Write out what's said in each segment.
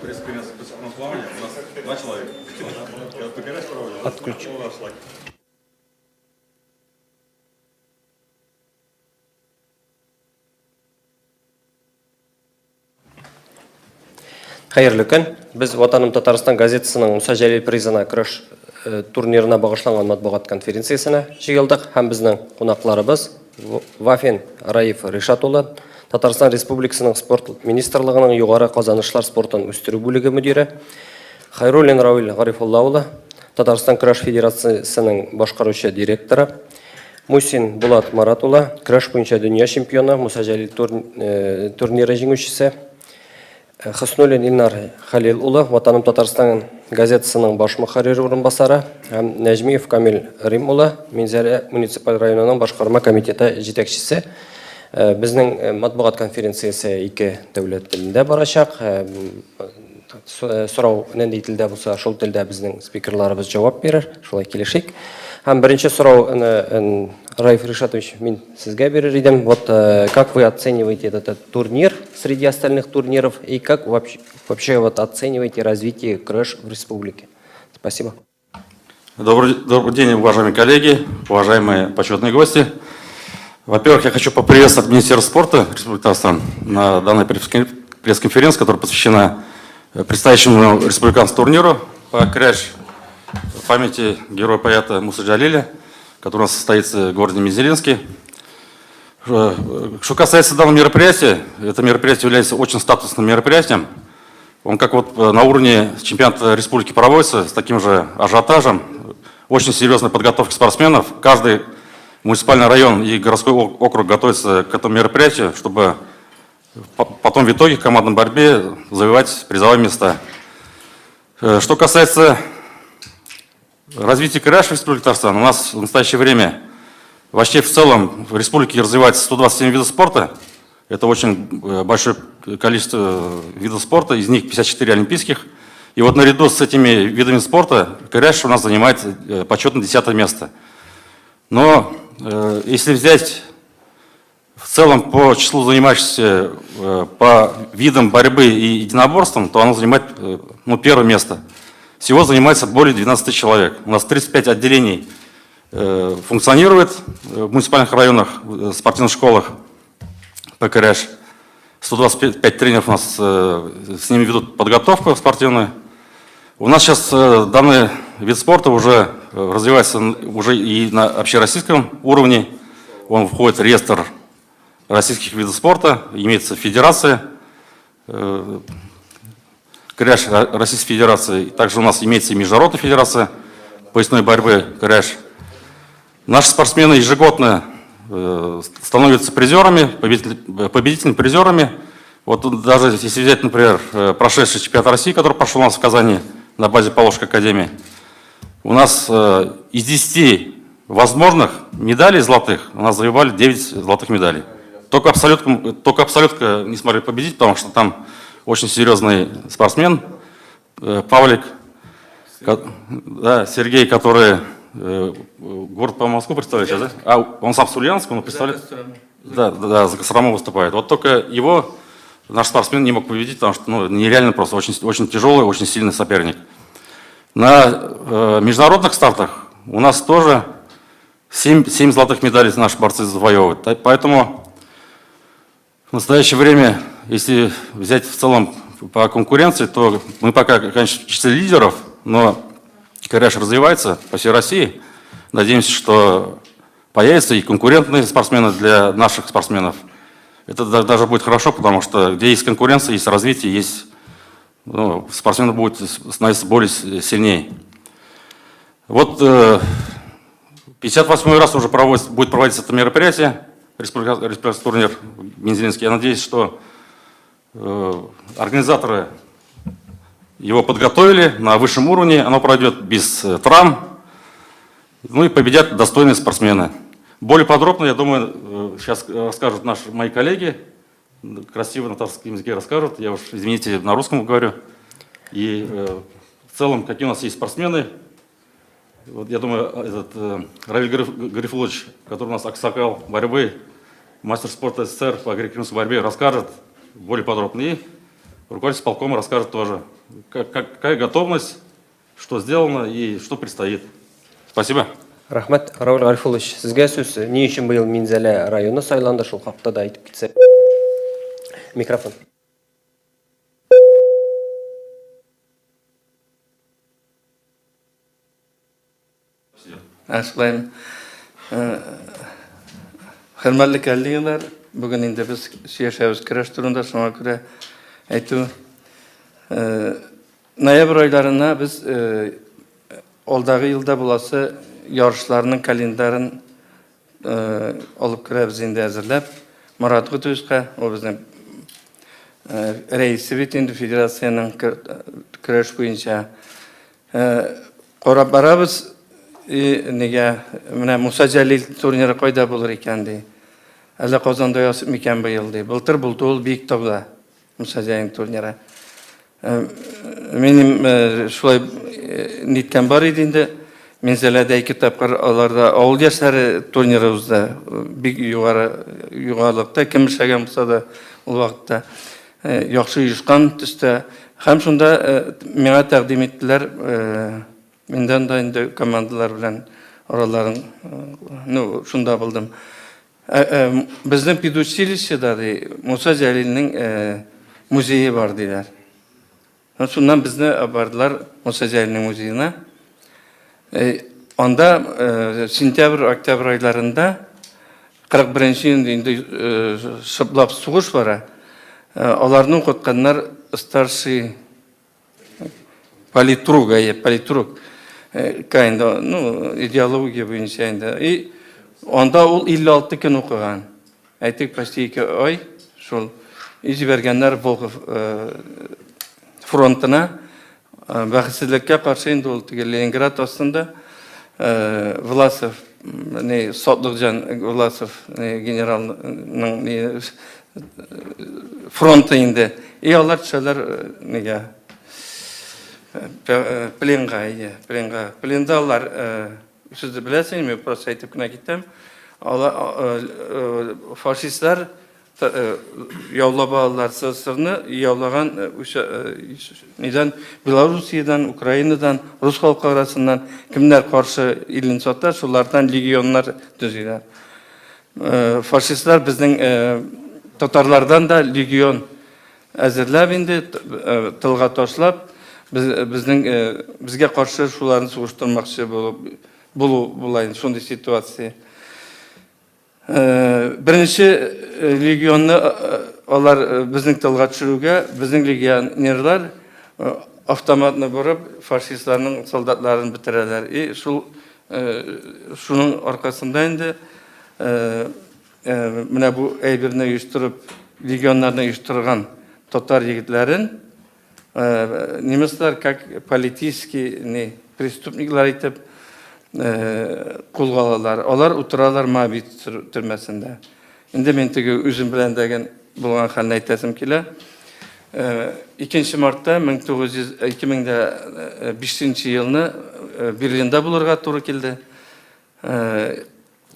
пресс-конференция по плаванию. У нас 2 человека. Отключу. Қайырлы күн. Біз Отаным Татарстан газетасының Мұса Жәлел призына күреш турнирына бағышланған матбуғат конференциясына жиылдық. Һәм біздің қонақларыбыз Вафин Раиф Ришатұлы, Татарстан Республикасының спорт министрлігінің юғары қазанышлар спортын өстіру бөлігі мүдирі, Хайруллин Рауил Гарифуллаулы, Татарстан күреш федерациясының башқарушы директоры, Мусин Булат Маратулы, күреш бойынша дүния чемпионы, Мұса Жәлел турнирі жеңушісі, Хуснуллин Илнар Халилулы, Отаным Татарстан газетасының баш мөхәррире орынбасары, һәм Нәҗмиев Камил Римулы, Минзәлә муниципаль районының башкарма комитеты җитәкчесе. Безнең матбугат конференциясе 2 дәүләт телендә барачак. Сорау нинди телдә булса, шул телдә безнең спикерларыбыз җавап бирер. Шулай килешик. Һәм беренче сорау Раиф Ришатович, мин сезгә бирер идем. Вот как вы оцениваете этот турнир среди остальных турниров и как вообще вот оцениваете развитие краш в республике? Спасибо. Добрый день, уважаемые коллеги, уважаемые почетные гости. Во-первых, я хочу поприветствовать Министерство спорта Республики Татарстан на данной пресс-конференции, которая посвящена предстоящему республиканскому турниру по крэш в памяти героя-поэта Мусы Джалиля, который у нас состоится в городе Мензелинске. Что касается данного мероприятия, это мероприятие является очень статусным мероприятием. Он как вот на уровне чемпионата республики проводится с таким же ажиотажем, очень серьезная подготовка спортсменов. Каждый муниципальный район и городской округ готовится к этому мероприятию, чтобы потом в итоге в командной борьбе завоевать призовые места. Что касается развития крэш в Республике Татарстан, у нас в настоящее время вообще в целом в республике развивается 127 видов спорта. Это очень большое количество видов спорта, из них 54 олимпийских. И вот наряду с этими видами спорта крэш у нас занимает почетное 10-е место. Но если взять в целом по числу занимающихся по видам борьбы и единоборствам, то оно занимает первое место. Всего занимается более 12 человек. У нас 35 отделений функционирует в муниципальных районах, в спортивных школах по крэш. 125 тренеров у нас с ними ведут подготовку спортивную. У нас сейчас данный вид спорта уже развивается уже и на общероссийском уровне. Он входит в реестр российских видов спорта, имеется федерация, крэш Российской Федерации. Также у нас имеется и международная федерация поясной борьбы крэш. Наши спортсмены ежегодно становятся призерами, победителями, призерами. Вот даже если взять, например, прошедший чемпионат России, который прошел у нас в Казани на базе Поволжской академии, у нас из 10 возможных медалей золотых у нас завоевали 9 золотых медалей. Только абсолютно не смогли победить, потому что там очень серьезный спортсмен, Павлик, да, Сергей, который город по Москву представляет сейчас, да? А он сам с Ульяновска, он представляет? Да, за Кострому выступает. Вот только его наш спортсмен не мог победить, потому что нереально просто, очень тяжелый, очень сильный соперник. На международных стартах у нас тоже 7 золотых медалей наши борцы завоевывают. Поэтому в настоящее время, если взять в целом по конкуренции, то мы пока, конечно, в числе лидеров, но крэш развивается по всей России. Надеемся, что появятся и конкурентные спортсмены для наших спортсменов. Это даже будет хорошо, потому что где есть конкуренция, есть развитие, есть, спортсмены будут становиться более сильнее. Вот 58-й раз уже будет проводиться это мероприятие, республиканский турнир Мензелинский. Я надеюсь, что организаторы его подготовили на высшем уровне, оно пройдет без травм, и победят достойные спортсмены. Более подробно, я думаю, сейчас расскажут мои коллеги, красиво на татарском языке расскажут, я уж, извините, на русском говорю. И в целом, какие у нас есть спортсмены. Вот я думаю, Равиль Гарифулович, который у нас аксакал борьбы, мастер спорта СССР по греко-римской борьбе, расскажет более подробно. И руководитель полкома расскажет тоже, какая готовность, что сделано и что предстоит. Спасибо. Рахмет, Рауль Гарифулович, сізге сөз не үшін биыл Минзәлә районы сайланды, шул хакта да айтып кетсе. Микрофон. Ашылайым. Хөрмәтле коллегалар, бүген инде без сөйләшәбез көрәш турында, шуңа күрә әйтү. Ноябрь айларына без алдагы елда буласы ярышларның календарын алып керәбез инде әзерләп. Марат Гутуевка, ул безнең рәисе бит инде федерациянең көрәш буенча карап барабыз. Нигә менә Муса Җәлил турниры кайда булыр икән ди. Әле Казанда ясып микән быел ди. Былтыр булды ул Биектауда Муса Җәлил турниры. Минем шулай ниткән бар иде инде. Минзәләдә 2 тапкыр аларда авыл яшьләре турниры узды. Бик югарылыкта кем эшләгән булса да ул вакытта яхшы оешкан төстә. Һәм шунда миңа тәкъдим иттеләр. Миндән да инде командалар белән араларын шунда булдым. Безнең педучилищеда ди Муса Җәлилнең музее бар диләр. Шуннан безне бардылар Муса Җәлилнең музеена. Анда сентябрь, октябрь айларында 41-нче инде шыплап сугыш бара. Аларны укытканнар старший политрук. Кайында, идеология буенча инде. И анда ул 56 көн укыган. Әйтик, почти 2 ай шул җибәргәннәр Волхов фронтына. Бәхетсезлеккә каршы инде ул Ленинград астында Власов, Сотлыкҗан Власов генералның фронты инде. И алар төшәләр нигә пленда алар, сіз білесің, мен просто айтып кына киттім. Фашистлар яулап алалар сырны, яулаган Белоруссиядан, Украинадан, Рус халкы арасыннан кемнәр каршы илен сата, шулардан легионнар төзиләр. Фашистлар безнең татарлардан да легион әзерләп инде, тылга ташлап, безгә каршы шуларны сугыштырмакчы булу шундый ситуация. Беренче легионны алар безнең тылга төшерүгә, безнең легионерлар автоматны бурып фашистларның солдатларын бетерәләр. И шуның аркасында инде менә бу әйберне оештырып, легионнарны оештырган татар егетләрен немецлар как политический преступниклар итеп кулга алалар. Алар утыралар Моабит төрмәсендә. Инде мен теге үзем белән дәгән булган хәлне әйтәсем килә. 2 мартта 2005 елны Берлинда булырга туры килде.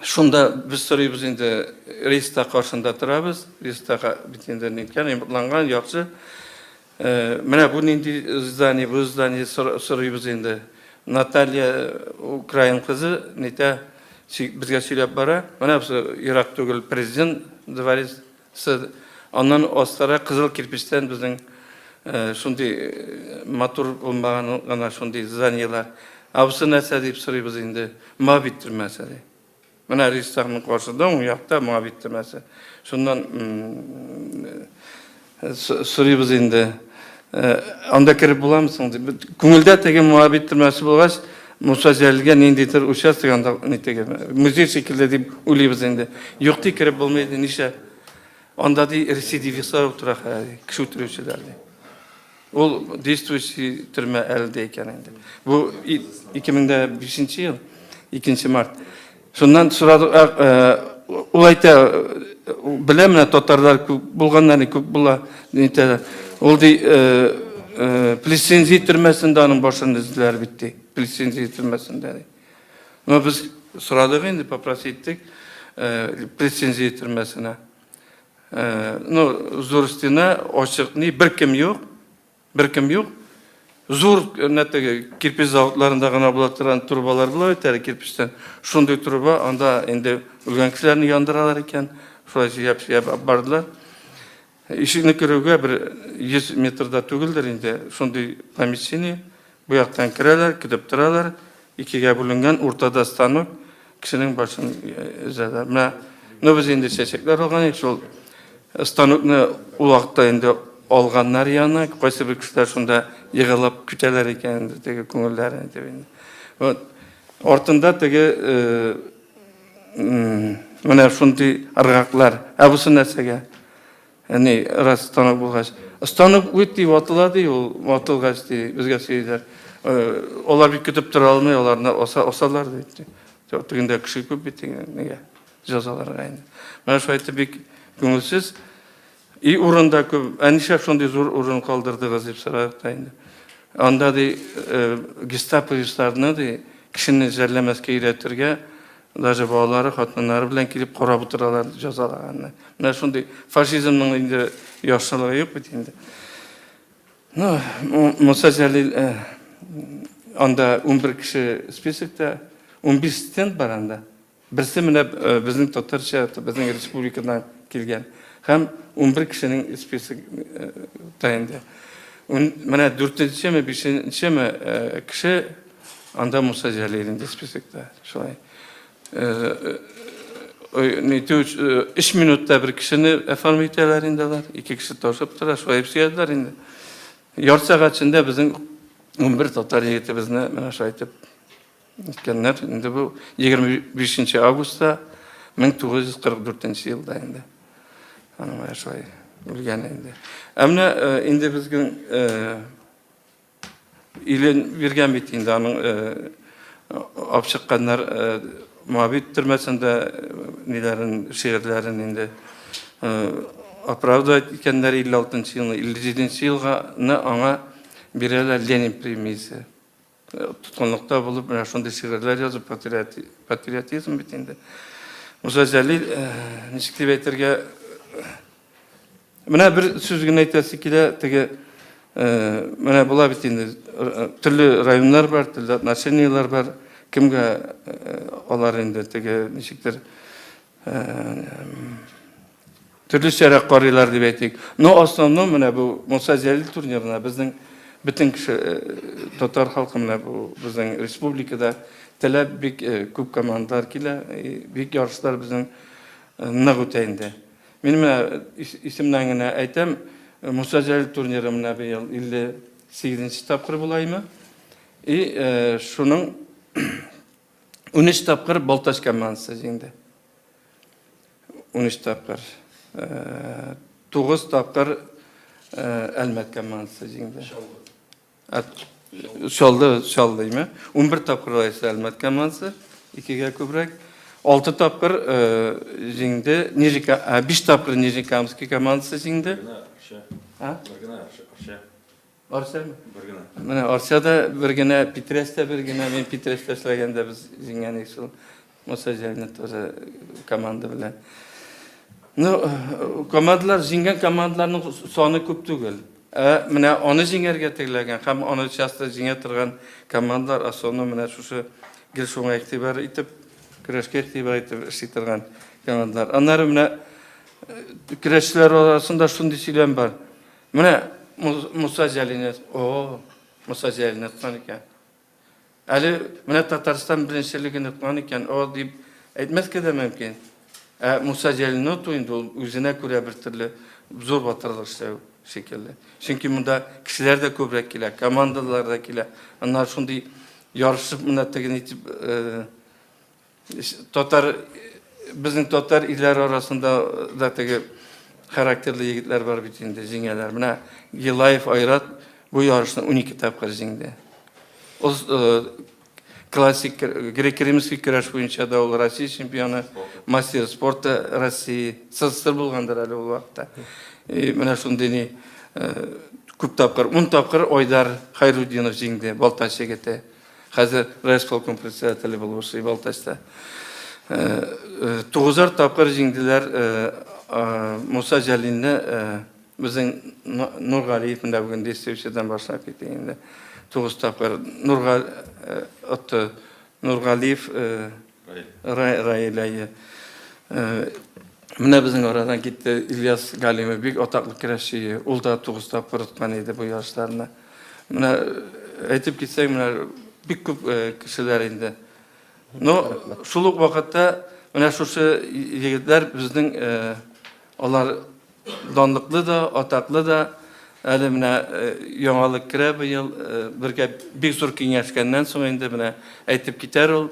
Шунда без сорыйбыз инде Рейхстаг каршында торабыз. Рейхстагка битендә ниткән, имтланган, яхшы. Менә бу нинди здание, бу здание сорыйбыз инде. Наталья Украин кызы нитә безгә сөйләп бара. Менә Ирак түгел президент дворецы. Аннан астара кызыл кирпичтән безнең шундый матур булмаган гына шундый зданиелар. Абысы нәрсә дип сорыйбыз инде. Моабит төрмәсе ди. Менә Рейхстагның каршында уң якта Моабит төрмәсе. Шуннан сорыйбыз инде. Анда кирип буламсың дип. Күңелдә теге Моабит төрмәсе булгач, Муса Җәлилгә ниндидер участок анда нитеге музей шикелле дип уйлыйбыз инде. Юк ди, кирип булмайды, нишлә? Анда ди рецидивистлар утыра, кеше үтерүчеләр ди. Ул действующий төрмә әлдә икән инде. Бу 2005 ел, 2 март. Шуннан сорадык, ул әйтә, беләм, татарлар күп булганнар, күп була, нитә. Ул ди Плесензи төрмәсендә аның башын эзләр битте. Плесензи төрмәсендә ди. Но без сорадык инде, попроситтек Плесензи төрмәсенә. Ну, зор үстіне ашық, бір кім жоқ, бір кім жоқ. Зор кирпич заводларында ғана бола тұрған турбалар болады, тәрі кирпичтен. Шондай турба, анда енді үлген кісілерін яндыралар екен, солай жияп бардылар. Ишігіні көруге бір 100 метрда төгілдір, енді шондай помещение, бұяқтан кірелер, күдіп тұралар, екіге бүлінген ортада станок, кішінің башын үзәлер. Мына біз енді шешектер олған, сол станокны ұлақта енді алғаннар яна, қойсы бір кісілер сонда еғалап күтелер екен, теге көңілдері. Ортында теге мына шондай арғақлар, әбісі нәрсеге, рас станок болғаш. Станок өтті ватылады, ол ватылғаш бізге сейдер. Олар бір күтіп тұра алмай, оларына осалар дейді. Түгінде кіші көп беттеген жазалар ғайын. Мына шойты бек көңілсіз. И урында көп, әнішек сондай зор урын қалдырды ғазеп сұрақтайынды. Анда да гестаповистарына да кішіні жәрлемеске үйреттерге, даже балалары, қатынлары білен келіп қора бұтыраларды жазалағанына. Мына сондай фашизмнің енді яшылығы yok бетінде. Мұса Жәлел анда 11 кіші списокта 15 стенд бар анда. Бірсі міне біздің татарша, біздің республикадан келген. Hem 11 kişinin spesifik tayinde. Mene 4-cü mi 5-ci mi kişi anda Musa Cəlil'in spesifikte. Şöyle. 3 minutta bir kişinin eformitelerinde 2 kişi taşıp durar. Şu hepsi yediler indi. Yarı saat içinde bizim 11 Tatar yigiti bizne mene şahitip gitkenler. Indi bu 25 Ağustos'ta 1944 yılda indi. Anamaya şöyle bilgen indi. Emne indi bizgün ilen virgen bittiğinde anın apşıkkanlar muhabbet türmesinde nilerin şehirlerin indi apravda etkenler 56. yılını 57. yılga ana bireler Lenin premisi tutkunlukta bulup şunda şehirler yazıp patriotizm bittiğinde Musa Cəlil nişikli beyterge Mene bir sözgün aytası ki tege mene bula bittiğinde türlü rayonlar var, türlü nasyonellar var. Kimge olar indi tege nişiktir türlü şerek qariler deb aytik. No основном mene bu Musa Cəlil turnirine bizden bütün kişi Tatar halkı mene bu bizden respublikada tele büyük küp komandalar kile büyük yarışlar bizden nağutayında. Benim isimden aytam Musa Cəlil turnirimine bir yıl 58. tapkır bulayım. Şunun 13 tapkır Baltaş komandası jengdi. 13 tapkır. 9 tapkır Elmet komandası jengdi. Şaldıyım. 11 tapkır ise Elmet komandası. 2'ge köprek. 6 tapkır jengdi. 5 tapkır Nijnikamskiy komandası jengdi. Arsa mı? Mene Arsa'da bir gene Pitres'te bir gene men Pitres'te işlegende biz jingen eksil Musa Cəlil'in toza komanda bilen. Komandalar jingen komandalarning soni ko'p tugul. Mene onu jingerge teglegen ham onu chasta jinge turgan komandalar asonu mene şu girişoň ektibar itip Kıraşke ektibar itip işitirgan komandalar. Anlar mene Kıraşçılar arasında şunday söylem var. Mene Musa Cəlil'in Musa Cəlil'in tutqan ekan. Ali mene Tataristan birinçiligini tutqan ekan. O deyip aytmaska da mümkin. Musa Cəlil'in toyunda özüne göre bir türlü zor batırılır şekilde. Çünkü bunda kişiler de köprek kile, komandalar da kile. Onlar şunday yarışıp mene tegin itip Tatar bizim Tatar iller arasında da tege karakterli yigitler var bitinde jingeler. Mene Gilayev Ayrat bu yarışta 12 tapkır jengdi. O klasik Grek-Rimskiy kurash boyuncha da ol Rossiya chempioni, master sportda Rossiya sızdır bo'lgandir hali o vaqtda. Mene shunday ko'p tapkır, 10 tapkır Oydar Xayruddinov jengdi Baltaş yigiti. Hozir Respublika predstaviteli bo'lib Baltaşda. 9 tapkır jengdiler Musa Jalil'le bizim Nurgaliyev de bugün desteğçiden başlayıp gittiğinde Tuğuz Tapkar Nurgaliyev Raylay'ı Mine bizim oradan gitti İlyas Galime büyük otaklı kireççiyi Ulda Tuğuz Tapkar tutmanıydı bu yaşlarına. Mine etip gitsek mine bir küp kişiler indi. No, şuluk vakitte mine şu yigitler bizden onlar donlıklı da, otaklı da, elimine yoğalık kire bu yıl bir sürü kengeçkenden sonra indi bine etip gider ol.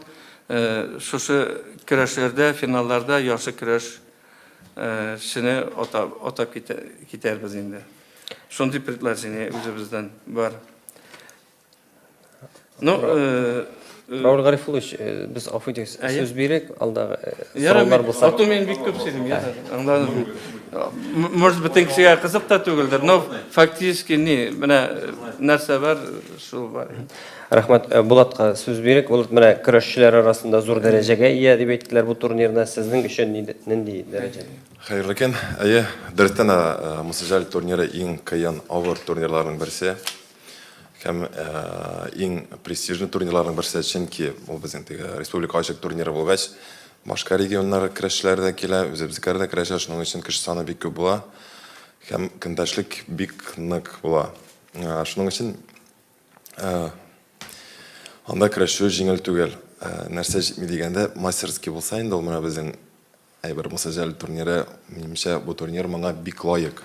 Şu kireçlerde, finallarda yaşı kireç şini otap gider biz indi. Şunday pirtler seni üzümüzden var. No, Raul Garifulus, biz afiyet söz berek, alda Yaram, sorular bulsa. otomen bir köp selim ya. Anladın mı? Может быть, kişiye kızıp da tügüldür. No, faktiski ne? Bana narsa var, şu var. Rahmat, Bulat'a söz berek. Bulat, mana kurashchilar arasında zor derecege ega deb aytdilar bu turnirda. Sizning uchun nindi derajada? Hayırlı ekan. Aya, Dırtana Musajal turniri en kıyın ağır turnirlarının birisi. Hem en prestijli turnirlarının birisi çünkü bu bizim Respublika açık turniri bulgaç. Başka regionlar kurashchilarda kela, o'zimizlarda kurashish shuning uchun kishi soni bek ko'p bo'la. Ham kundashlik bek aniq bo'la. Shuning uchun anda kurashish yengil tugul. Narsa deganda masterskiy bo'lsa endi u mana bizning bir Musajal turniri, menimcha bu turnir menga bek loyiq.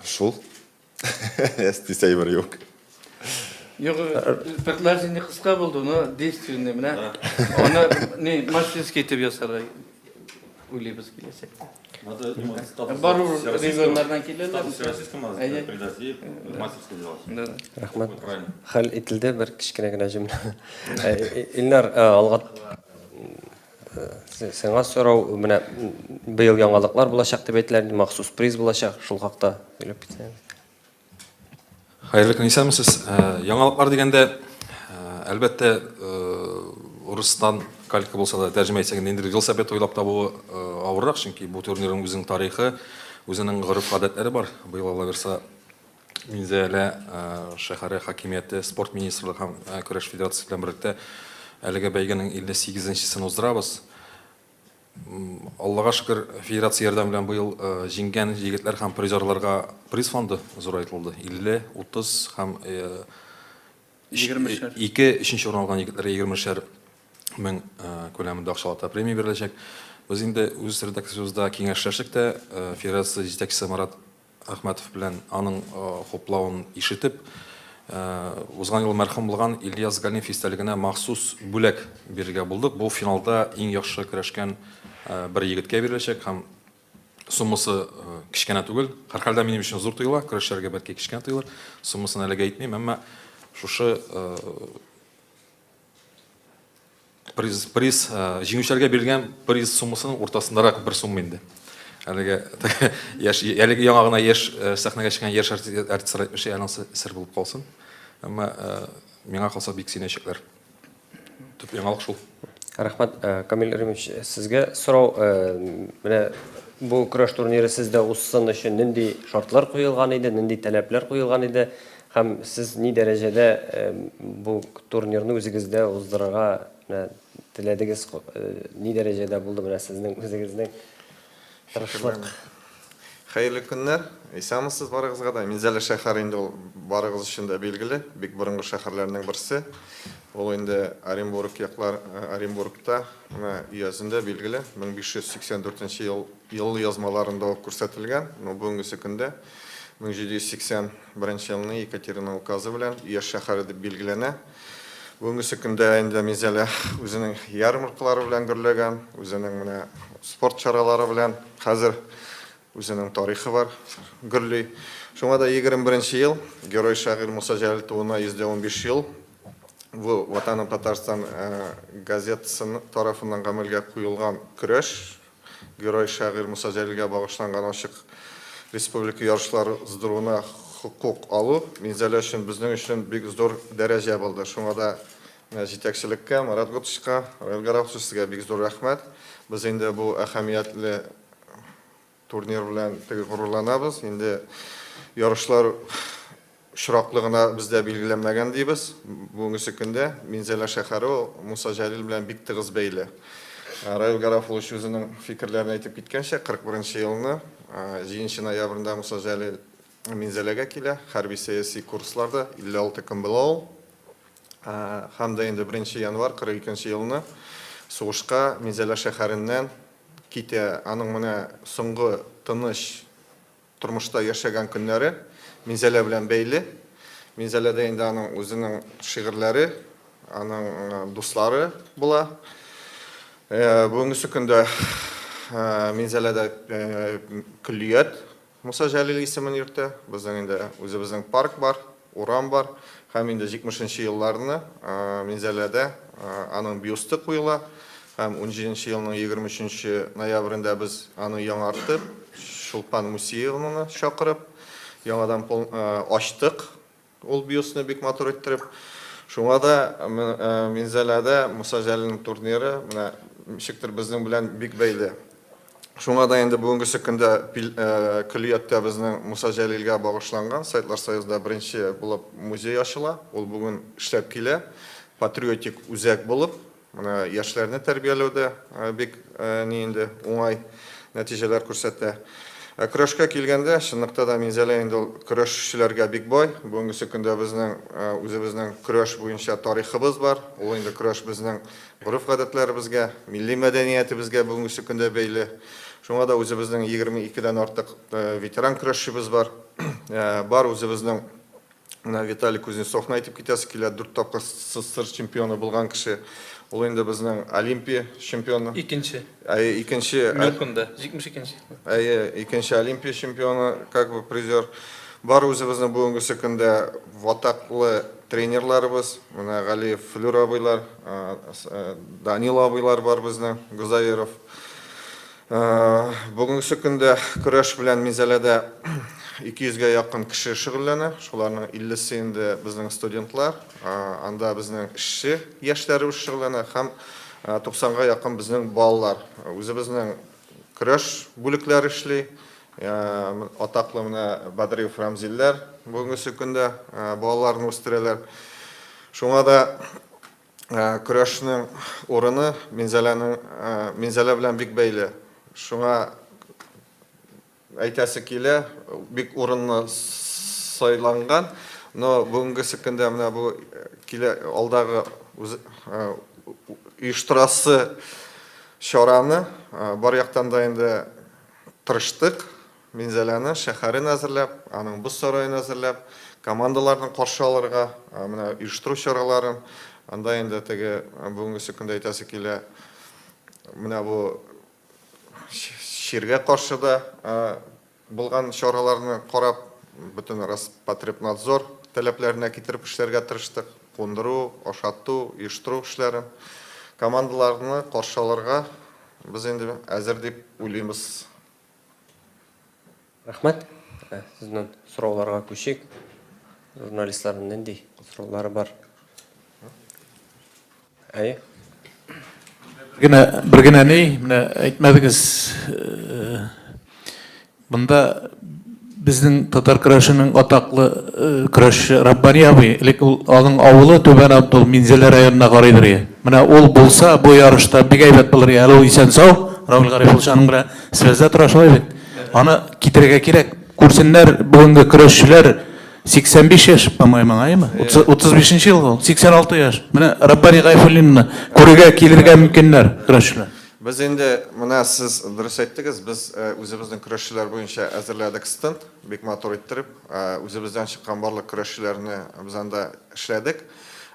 Shul. Estisa bir yo'q. Yok, pirtler seni kıska buldu, no, değiştirinde mi ne? Ona ne, maçsız getip yasalar. Öyle biz gidecek. Barı regionlardan geliyorlar. Rahmat. Hal etildi bir kichkinagina jumla. Ilnar algat Сеңа сорау менә быел яңалыклар булачак дип әйтелә, махсус приз булачак, шул хакта сөйләп китсәң. Hayırlı gün istemsiz. Yangalıklar degende elbette Rus'tan kalki bolsa da tercüme etsek endir velosiped oylap табуу авыррак, чөнки бу турнирдин үзенең тарихы, үзенең гырыф-гадәтләре бар. Быел ала берсе Минзәлә шәһәре хакимияте, спорт министрлыгы һәм көрәш федерациясы белән бергә әлеге бәйгенең 58-нчесен уздырабыз. Аллага шөкер, федерация ярдәме белән быел җиңгән җегетләр һәм призерларга приз фонды зурайтылды. 50, 30 һәм 2-3 урын алган егетләргә 20 мең күләмендә акчалата премия биреләчәк. Без инде үз редакциябызда киңәшләшек тә федерация җитәкчесе Марат Әхмәтов белән аның хуплавын ишетеп, узган ел мәрхүм булган Ильяс Галимов истәлегенә махсус бүләк бирергә булдык. Бу финалда иң яхшы көрәшкән bir егеткә биреләчәк һәм суммасы кичкенә түгел. Һәрхәлдә минем өчен зур тоела, көрәшчеләргә бәлки кичкенә тоелыр. Суммасын әлегә әйтмим, әмма шушы приз җиңүчеләргә бирелгән приз суммасының уртасындарак бер сумма инде. Әлеге яңа гына яшь сәхнәгә чыккан яшь артистлар әйтмешә, анысы сер булып калсын. Әмма миңа калса бик синәчәкләр. Төп яңалык шул. Рахмат, Камил Римович, сезгә сорау, менә бу көрәш турниры сездә узсын өчен нинди шартлар куелган иде, нинди таләпләр куелган иде, һәм сез ни дәрәҗәдә бу турнирны үзегездә уздырырга теләдегез, ни дәрәҗәдә булды менә сезнең үзегезнең тырышлык? Hayırlı günler. İslamsız barıgızga da Minzəli şəhəri indi ol barıgız üçün də belgili. Big burungu şəhərlərindən birisi. Ol indi Оренбургda üyəsində belgili. 1584 yıl yazmalarında күрсәтелгән. Бүгінгі күндә 1781 елны Екатерина указы белән яшь шәһәре дип белгиләнә. Бүгінгі күндә инде Минзәле үзенең ярмаркалары белән гөрләгән, үзенең менә спорт чаралары белән хәзер үзенең тарихы бар, гөрли. Шуңа да 21 ел, Герой шагыйрь Муса Җәлил тууына 115 ел. Бу Ватаным Татарстан газетасы тарафыннан гамәлгә куелган көрәш. Герой шагыйрь Муса Җәлилгә багышланган ачык республика ярышлары уздыруына хукук алу Минзәле өчен безнең өчен бик зур дәрәҗә булды. Шуңа да жетекшілікке, Марат Гутышқа, Райл Гарафович, сізге бик зор рахмет. Біз енді бұл әһәмиятлі турнир белән горурланабыз. Енді ярышлар шыраклыгына бездә билгеләнмәгән дибез. Бүгенге көндә Минзәлә шәһәре Муса Җәлил белән бик тыгыз бәйле. Раил Гарафович үзенең фикерләрен әйтеп киткәнчә, 41 елны 7 ноябрьдә Муса Җәлил Минзәләгә килә, хәрби сәяси курсларда 56 көн була ул. Һәм дә инде 1 январь 42 елны сугышка Минзәлә шәһәреннән китә. Аның менә соңгы тыныч тормышта яшәгән көннәре Минзәлә белән бәйле. Минзәләдә инде аның үзенең шигырьләре, аның дуслары була. Бүгенге көндә Минзәләдә күллият Муса Җәлил исемен йөртә. Безнең инде үзебезнең парк бар, урам бар. Һәм инде 70 елларны Минзәләдә аның бюсты куела. Һәм 17 елның 23 ноябрендә без аны яңартып, Шулпан Мусиевны чакырып, яңадан ачтык. Ул бюстны бик матур иттереп. Шуңа да Минзәләдә Муса Җәлилнең турниры менә ничектер безнең белән бик бәйле. Шуңа да инде бүгенге көндә күллиятта безнең Муса Җәлилгә багышланган Сайтлар Союзда беренче булып музей ачыла. Ул бүген эшләп килә. Патриотик үзәк булып, менә яшьләрне тәрбияләүдә бик инде уңай нәтиҗәләр күрсәтә. Көрәшкә килгәндә, чынлыкта да Минзәлә инде көрәшчеләргә бик бай. Бүгенге көндә безнең үзебезнең көрәш буенча тарихыбыз бар. Ул инде көрәш безнең гореф-гадәтләребезгә, милли мәдәниятебезгә бүгенге көндә бәйле. Шуңа да үзебезнең 22дән артык ветеран көрәшчебез бар. Бар үзебезнең Виталий Кузнецовны әйтеп китәсе килә, 4 тапкыр СССР чемпионы булган кеше. Ул инде безнең Олимпия чемпионы. Икенче. Икенче. Мелконда, 22-нче. Икенче Олимпия чемпионы, как бы призер. Бар үзебезнең бүгенге көндә ватаклы тренерларыбыз, менә Галиев Флюр абыйлар, Данил абыйлар бар безнең, Гузаеров. Бүгенге көндә көрәш белән Минзәләдә 200-гә якын кеше шөгыльләнә. Шуларның 50-се инде безнең студентлар, анда безнең эшче яшьләребез шөгыльләнә һәм 90-га якын безнең балалар. Үзебезнең көрәш бүлекләре эшли. Атаклы менә Бадриев Рамзилләр бүгенге көндә балаларны үстерәләр. Шуңа да көрәшнең орыны Минзәлә белән бик бәйле. Шуңа әйтәсе килә, бик урынны сайланган, но бүгенге көндә менә бу килә алдагы оештырасы чараны бар яктан да инде тырыштык. Минзәләне шәһәрен әзерләп, аның бу сарайын әзерләп, командаларның каршы алырга, менә оештыру чараларын, анда инде теге бүгенге көндә әйтәсе килә, менә бу ширгә каршы да булган чараларны карап, бөтен Роспотребнадзор таләпләренә китереп эшләргә тырыштык. Кундыру, ашату, оештыру эшләрен, командаларны каршы алырга без инде әзер дип уйлыйбыз. Рахмет. Сезнең сорауларга күчик. Журналистларның нинди сораулары бар? Bir gene ne? Әйтмәдегез. Бunda bizning Tatar көрәшенең атаклы көрәшче Раббани абый, ул аның авылы Түбән Абдул Минзәлә районына карыйдыр. Менә ул булса, бу ярышта бик әйбәт булыр. Әле исән сау, Равил Гарифович аның белән связьда тора шулай бит. Аны китерергә кирәк. Күрсеннәр бүгенге көрәшчеләр 85 яшь, по-моему, аймы? 35 ел, 86 яшь. Менә Раббани Гайфуллинны күрергә килергә мөмкиннәр көрәшчеләр. Biz инде менә сез дөрес әйттегез, без үзебезнең көрәшчеләр буенча әзерләдек стенд, бик матур иттереп, үзебездән чыккан барлык көрәшчеләрне без анда эшләдек.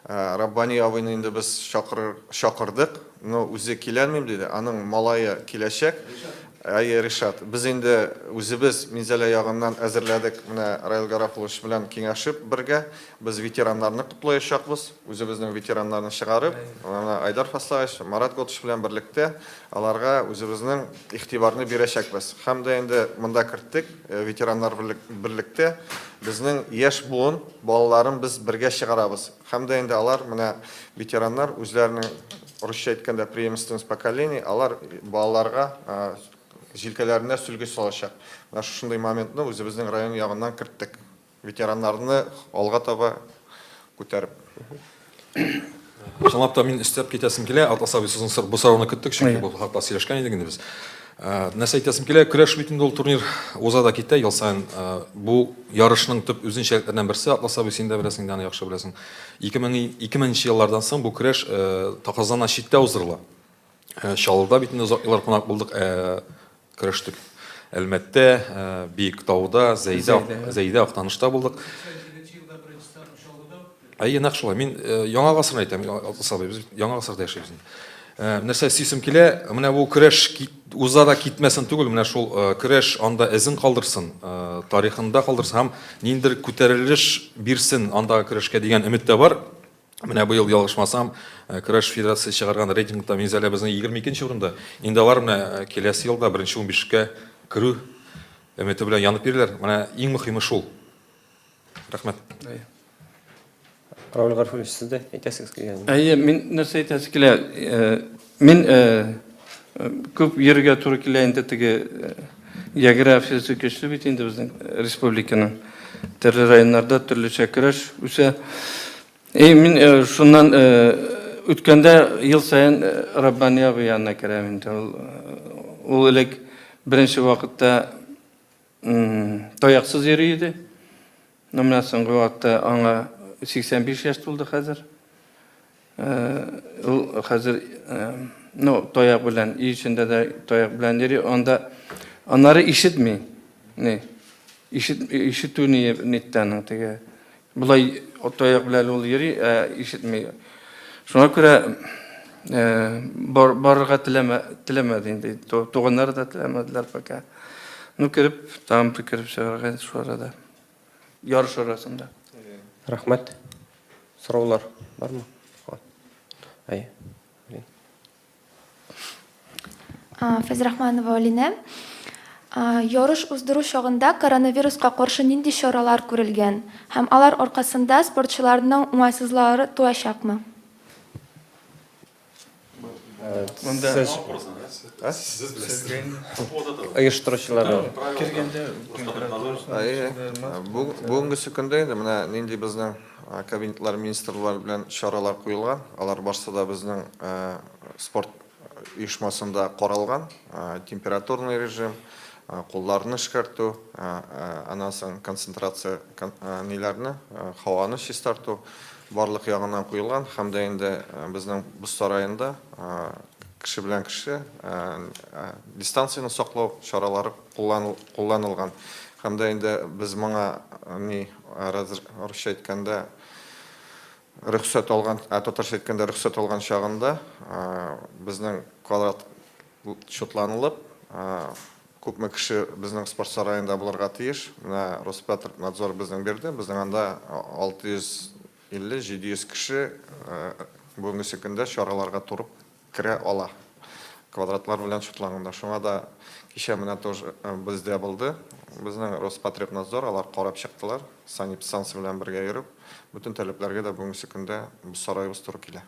Раббани абыйны инде без чакырдык, но үзе киләлмим диде, аның малае киләчәк. Әйе, Ришат, біз енді өзіміз Минзәлә ягыннан әзірләдік, менә Раил Гарапулович белән киңәшеп бергә, біз ветераннарны котлаячакбыз, үзебезнең ветераннарны чыгарып, менә Айдар Фаслаевич, Марат Готыш белән берлектә аларга үзебезнең игътибарны бирәчәкбез. Һәм дә инде монда керттек, ветераннар берлектә безнең яшь буын балаларын без бергә чыгарабыз. Һәм дә инде алар менә ветераннар үзләренең русча әйткәндә преемственность поколений, алар балаларга җилкәләренә сүлгеч салачак. Менә шушындый моментны үзебезнең район ягыннан керттек. Ветераннарны алга таба күтәреп. Шамап та мин истәп китәсем килә, атласабыз сезнең бу сорауны көттек, чөнки бу хакта сөйләшкән идек инде без. Нәрсә әйтәсем килә, көрәш бит инде ул турнир узада китә, ел саен бу ярышның төп үзенчәлекләреннән берсе, атласабыз син дә беләсең, аны яхшы беләсең. 2000 еллардан соң бу көрәш Таказдан читтә уздырыла. Чаллыда бит инде озак еллар кунак булдык, көрәштек. Әлмәттә, Биектауда, Зәйдә, Актанышта булдык. Әйе, нәкъ шулай. Мин яңа гасырны әйтәм, атласабыз без яңа гасырда яшәйбез. Нәрсә сөйсем килә, менә бу көрәш узада китмәсен түгел, менә шул көрәш анда эзен калдырсын, тарихында калдырсын һәм ниндидер күтәрелеш бирсен анда көрәшкә дигән өмет тә бар. Менә бу ел ялгышмасам, көрәш федерациясе чыгарган рейтингта Минзәлә безнең 22нче урында. Инде алар менә киләсе елда 1нче 15кә керү өмете белән янып йөриләр. Менә иң мөһиме шул. Рәхмәт. Раул Гарапулович, сез дә әйтәсегез килгән. Әйе, мин нәрсә әйтәсе килә, мин күп йөргә туры килә инде теге географиясы көчле бит инде безнең республиканың төрле районнарда төрлечә көрәш үсә. Мин шуннан үткәндә ел саен Раббани абый янына керәм инде. Ул элек беренче вакытта таяксыз йөри иде. Менә соңгы вакытта аңа 85 яшь тулды хәзер. Ул хәзер таяк белән, ичендә дә таяк белән йөри, анда аннары ишетми. Ишетү ниттәнең теге. Булай таяк белән ул йөри, ишетми. Шуңа күрә барырга теләмәде инде. Туганнары да теләмәделәр пока. Кереп, там кереп чыгарга шу арада. Ярыш арасында. Рәхмәт. Сораулар бармы? Әйе. Фәзрахманова Алина. Ярыш уздыру чагында коронавируска каршы нинди чаралар күрелгән һәм алар аркасында спортчыларның уңайсызлыклары туачакмы? Оештыручылар. Бүгенге көндә инде менә нинди безнең кабинетлар министрлыклар белән чаралар куелган. Алар барсы да безнең спорт оешмасында каралган. Температурный режим, кулларны эшкәртү, аннан соң концентрация ниләрне, һаваны чистарту барлык ягыннан куелган. Һәм дә инде безнең бу сараенда кеше белән кеше дистанцияны саклау чаралары кулланылган. Һәм дә инде без моңа русча әйткәндә рөхсәт алган, татарча әйткәндә рөхсәт алган чагында безнең квадрат шотланылып, күпме кеше безнең спорт сараенда булырга тиеш. Менә Роспотребнадзор безнең бирде. Безнең анда 650-700 кеше бүгенге көндә чараларга турып керә ала. Квадратлар белән шотланганда. Шуңа да кичә менә тоже бездә булды. Безнең Роспотребнадзор алар карап чыктылар. Санэпидстанция белән бергә йөреп, бүтән таләпләргә дә бүгенге көндә бу сарайыбыз туры килә.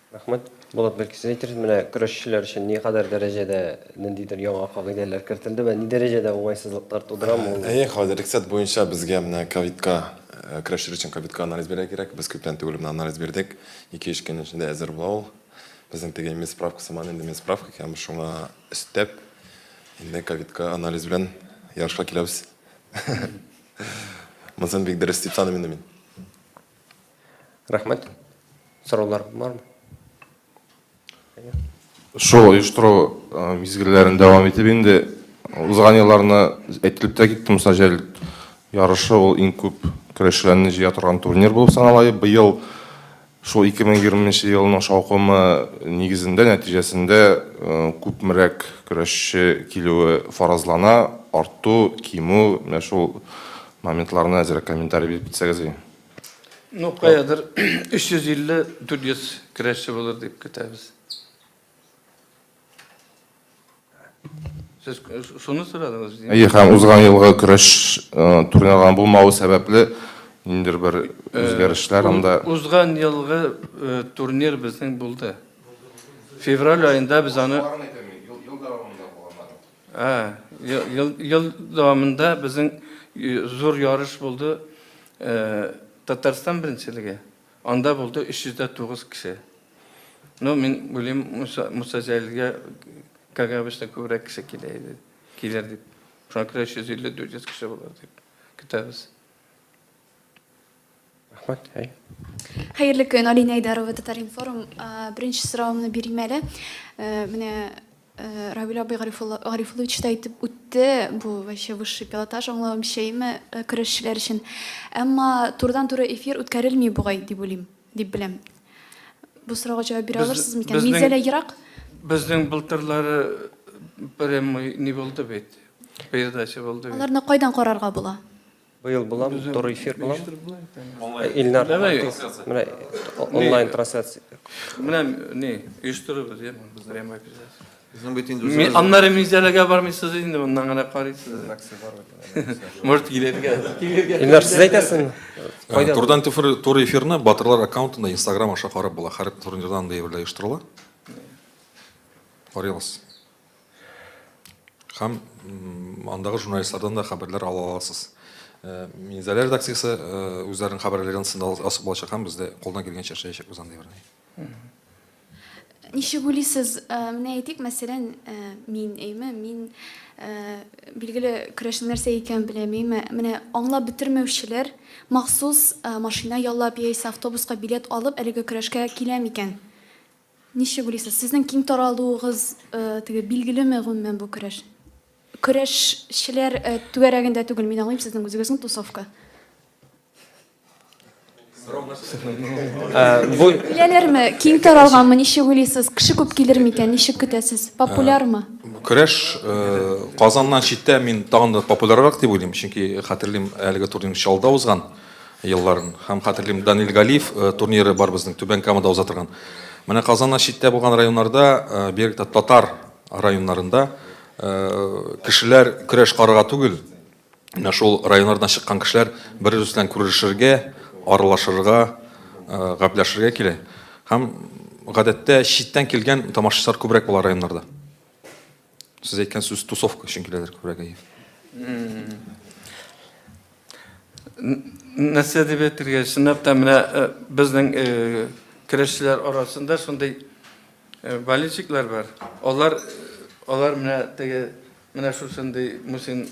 Рәхмәт. Булат, бәлки сез әйтерсез, менә көрәшчеләр өчен ни кадәр дәрәҗәдә ниндидер яңа кагыйдәләр кертелде ва ни дәрәҗәдә уңайсызлыклар тудырамы ул? Хәзер рөхсәт буенча безгә менә ковидка, көрәшчеләр өчен ковидка анализ бирә кирәк. Без күптән түгел менә анализ бирдек. 2-3 көн эчендә әзер була ул. Безнең теге медсправка сыман инде медсправка һәм шуңа өстәп инде ковидка анализ белән ярышка киләбез. Мөсен бик дөрес дип саныйм инде мин. Рәхмәт. Сораулар бармы? Шул оештыру мизгелләрен дәвам итеп инде узган елларны әйтелеп тә китте, ярышы ул иң күп көрәшчеләрне җыя торган турнир булып санала. Быел шул 2020 елның шаукымы нигезендә, нәтиҗәсендә күпмерәк көрәшче килүе фаразлана, арту, кимү, менә шул моментларны әзрәк комментарий биреп битсәгез. Ну, каядыр 350-400 көрәшче булыр дип көтәбез. Сез шуны сорадыңыз. Һәм узган елгы көрәш турнирларының булмавы сәбәпле ниндидер бер үзгәрешләр анда. Узган елгы турнир безнең булды. Февраль айында без аны ел дәвамында безнең зур ярыш булды. Татарстан беренчелеге. Анда булды 309 кеше. Ну, мин уйлыйм, Муса Җәлилгә Кагабышта күбрәк кеше килер дип. Шуңа күрә 350-400 кеше булыр дип көтәбез. Рахмат. Хәерле көн, Алина Айдарова, Татар-Информ. Беренче соравымны бирим әле. Менә Равил абый Гарифуллович та әйтеп үтте, бу вообще высший пилотаж аңлавым шәйме көрәшчеләр өчен. Әмма турыдан-туры эфир үткәрелми бугай дип уйлыйм, дип беләм. Бу сорауга җавап бирә алырсыз микән? Мизәлә ерак? Безнең былтырлары прямой не булды бит. Передача булды бит. Аларны кайдан карарга була? Быел буламы? Туры эфир буламы? Илнар, менә онлайн трансляция. Менә не, оештырыбыз, я прямой передача. Аннары мизәләгә бармыйсыз инде, моннан гына карыйсыз. Может килергә. Илнар, сез әйтәсезме? Турдан туры эфирны Батырлар аккаунтында Инстаграм аша карап була. Һәр турнирдан да еберләй оештырыла. Карыгыз. Һәм андагы журналистлардан да хәбәрләр ала аласыз. Минзәләр редакциясе үзләренең хәбәрләрен сында асып булачак һәм бездә кулдан килгәнчә эшләячәк без анда еберне. Ничек уйлыйсыз? Менә әйтик, мәсәлән, мин билгеле көрәшнең нәрсә икән беләм, менә аңлап бетермәүчеләр махсус машина яллап яисә автобуска билет алып әлеге көрәшкә килә микән? Ничек уйлыйсыз? Сезнең киң таралуыгыз теге билгелеме гомумән бу көрәш? Көрәшчеләр түгәрәгендә түгел, мин аңлыйм сезнең үзегезнең тусовка. Биләләрме? Киң таралганмы? Ничек уйлыйсыз? Кеше күп килер микән? Ничек көтәсез? Популярмы? Көрәш Казаннан читтә мин тагын да популяррак дип уйлыйм, чөнки хәтерлим әлеге турнир Чаллыда узган елларын. Һәм хәтерлим Данил Галиев турниры бар безнең Түбән Камада уза торган. Менә Казаннан читтә булган районнарда, бигрәк татар районнарында кешеләр көрәш карарга түгел, менә шул районнардан чыккан кешеләр бер-берсе белән күрешергә, аралашырга, гәпләшергә килә. Һәм гадәттә читтән килгән тамашачылар күбрәк була районнарда. Сез әйткән сүз тусовка өчен киләләр күбрәк. Нәрсә дип әйтергә, чынлап та менә безнең көрәшчеләр арасында шундый болельщиклар бар. Алар менә шушындый мусин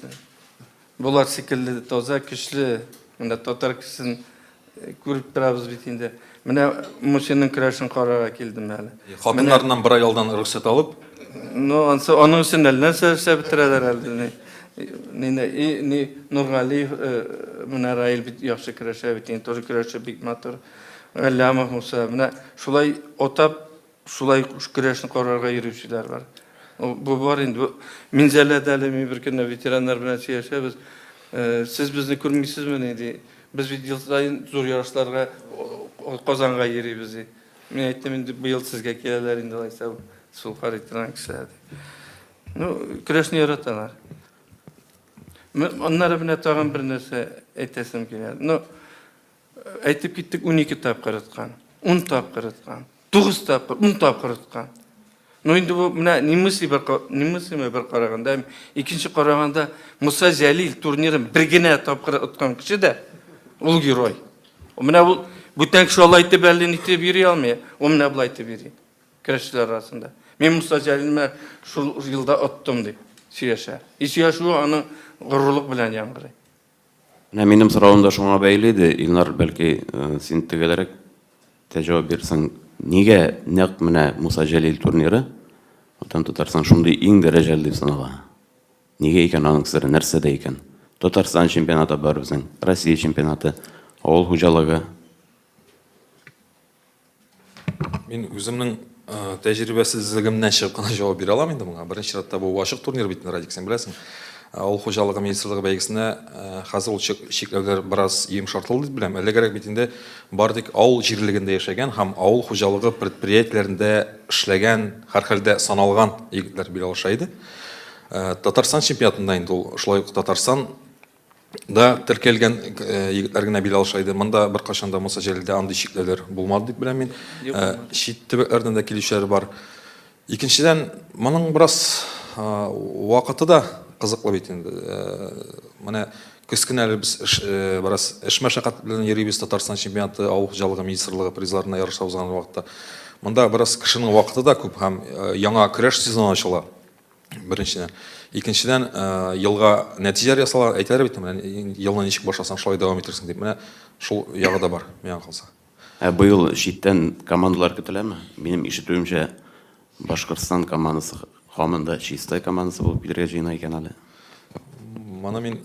булар шикелле таза көчле, менә татар кешесен күреп торабыз бит инде. Менә мусинның көрәшен карарга килдем әле. Хатыннарыннан бер айдан рөхсәт алып, ну, аның өчен нәрсә эшләп бетерәләр әле. Ни Нургалиев менә Раил бит яхшы көрәшә бит, инде тоже көрәшә бик матур. Галлямов Муса, менә шулай отап, шулай көрәшне карарга йөрүчеләр бар. Бу бар инде. Минзәләдә әле бер көнне ветераннар белән сөйләшәбез. Сез безне күрмисезме диде. Без бит ел сайын зур ярышларга Казанга йөрибез. Мин әйттем инде быел сезгә киләләр инде алайса шул карый торган кешеләр. Ну, көрәшне яраталар. Аннары белән тагын бер нәрсә әйтәсем килә. Ну, әйтеп киттек 12 тапкыр аткан, 10 тапкыр аткан, 9 тапкыр, 10 тапкыр аткан. Ну, инде бу менә нимесе бер караганда, икенче караганда Муса Җәлил турнирын бер генә тапкыр аткан кеше дә ул герой. Менә ул бүтән кеше алай итеп әле нитеп йөри алмый, ул менә булай итеп йөри. Көрәшчеләр арасында. Мин Муса Җәлилне шул елда аттым дип сөйләшә. Сөйләшү аның горурлык белән яңгырый. Минем соравым да шуңа бәйле иде. Илнар, бәлки син тегеләрәк җавап бирсәң, нигә нәкъ менә Муса Җәлил турниры отан Татарстан шундый иң дәрәҗәле дип санала? Нигә икән аның сыры, нәрсәдә икән? Татарстан чемпионаты бар безнең, Россия чемпионаты, авыл хуҗалыгы. Мен өзімнің тәжірибесіздігімнен шығып қана жауап бере аламын енді бұға. Бірінші ретте бұл ашық турнир бейтін радик, сен білесің. Ауыл қожалығы министрлігі бәйгісіне қазір ол шектеулер біраз ем шартылды деп білемін. Әлі керек бетінде бар тек ауыл жерлігінде яшеген, һәм ауыл қожалығы предприятиелерінде ішлеген, һәрхәлдә саналған егетлер бере алышайды. Татарстан чемпионатында енді ол шулай Татарстан да тіркелген егетлер генә биле алышайды. Монда бір қашанда Мұса Жәлилдә андый шектеулер булмады деп білемін мен. Шет төбәкләрдән дә килүчеләр бар. Икенчедән, моның біраз вакыты да қызықлы бит енді. Менә көз көн әле без біраз эш мәшәкать белән йөрибез. Татарстан чемпионаты, ауыл хуҗалыгы министрлыгы призларына ярыша узган вакытта. Монда біраз кешенең вакыты да күп һәм яңа көрәш сезоны ачыла. Беренчедән. Икенчедән, елга нәтиҗә ясала, әйтәләр бит, менә елны ничек башласаң шулай дәвам итерсең дип. Менә шул ягы да бар, миңа калса. Быел читтән командалар көтеләме? Минем ишетүемчә, Башкортстан командасы хамында чистай командасы булып килергә җыена икән әле. Моны мин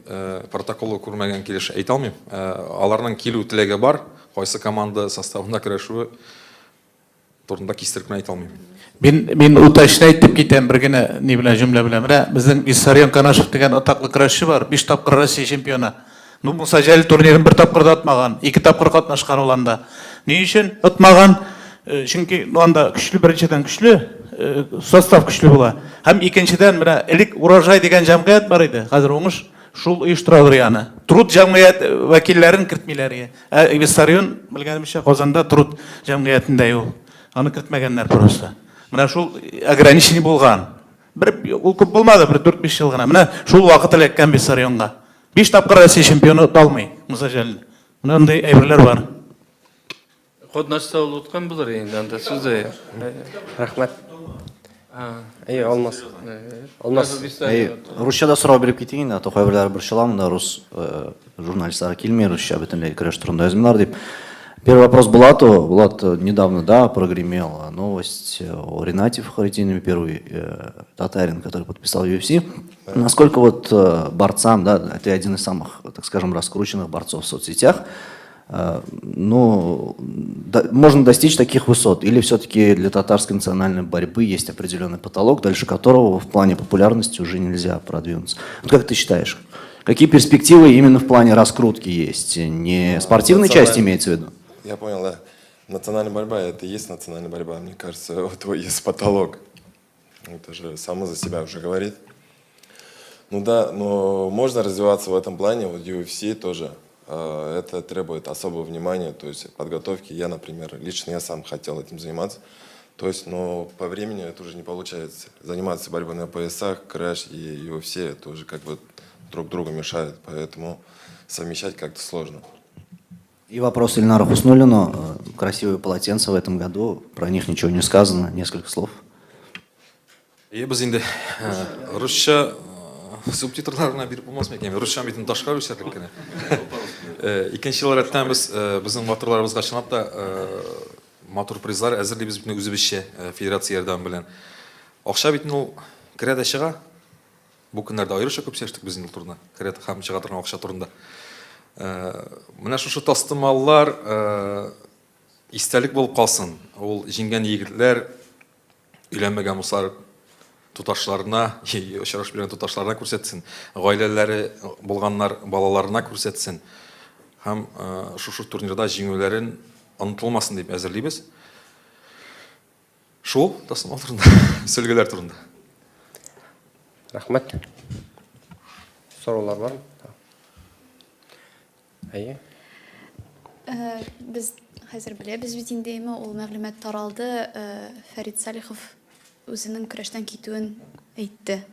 протоколы күрмәгән килеш әйтә алмыйм. Аларның килү теләге бар, кайсы команда составында көрәшүе турында кистереп әйтә алмыйм. Мен уточнять итеп китәм бер генә ни белән җөмлә белән. Менә безнең Виссарион Канашев дигән атаклы көрәшче бар, 5 тапкыр Россия чемпионы. Ну, Муса Жәлил турнирын 1 тапкыр да атмаган, 2 тапкыр катнашкан ул анда. Ни өчен атмаган? Чөнки анда көчле, беренчедән көчле, состав көчле була. Һәм икенчедән менә элек урожай дигән җәмгыять бар иде. Хәзер уңыш шул оештыралар яны. Труд җәмгыять вәкилләрен кертмиләр. Виссарион белгәнемчә Казанда труд җәмгыятендә ул. Аны кертмәгәннәр просто. Менә шул ограничение булган. Ул күп булмады, 4-5 ел гына. Менә шул вакыт эләккән Виссарионга. 5 тапкыр Россия чемпионы талмый Муса Жәлил. Менә андый әйберләр бар. Коднашса ул уткан булыр инде анда сүзе. Рахмет. Алмас. Алмас. Русчада сорау берип кетейин, токой бирләр бер чыламын да рус журналистлары килмей, русча бөтенләй көрәш турында язмыйлар дип. Первый вопрос Булату. Булат недавно, да, прогремел новость о Ренате Фахриддинове, первый татарин, который подписал UFC. Насколько вот борцам, да, это один из самых, так скажем, раскрученных борцов в соцсетях, ну, можно достичь таких высот? Или все-таки для татарской национальной борьбы есть определенный потолок, дальше которого в плане популярности уже нельзя продвинуться? Вот как ты считаешь? Какие перспективы именно в плане раскрутки есть? Не спортивной части имеется в виду? Я понял, да. Национальная борьба – это и есть национальная борьба. Мне кажется, вот есть потолок. Это же само за себя уже говорит. Ну да, но можно развиваться в этом плане. Вот UFC тоже. Это требует особого внимания, то есть подготовки. Я, например, лично я сам хотел этим заниматься. То есть, но по времени это уже не получается. Заниматься борьбой на поясах, крэш и UFC, это уже как бы друг другу мешает. Поэтому совмещать как-то сложно. И вопрос Ильнару Хуснуллину. Красивые полотенца в этом году, про них ничего не сказано, несколько слов. Біз енді русша субтитрларына беріп болмасын екен. Русша бетін ташқа өсерлік кені. Икенші жыл рәттен біздің матурларымызға шынап та матур призлар әзірлейбіз бітін өзібізше федерация ердан білен. Ақша бетін ол кіреді шыға. Бұл күндерді айырыша көп сештік біздің ел тұрында. Кіреді қам шыға тұрған ақша тұрында. Мына шушы тастымаллар истәлек болып қалсын. Ол жеңген егітлер үйленмеген мұслар туташларына, шараш берген туташларына көрсетсін. Ғайлелері болғандар балаларына көрсетсін. Һәм шушы турнирда жеңулерін ұнытылмасын деп әзірлейбіз. Шул тастымал турында, сөлгелер турында. Рахмет. Сораулар бар? Әйе. Біз хәзер беләбез бит инде ул мәгълүмат таралды. Фәрит Салихов үзенең көрәштән китүен әйтте.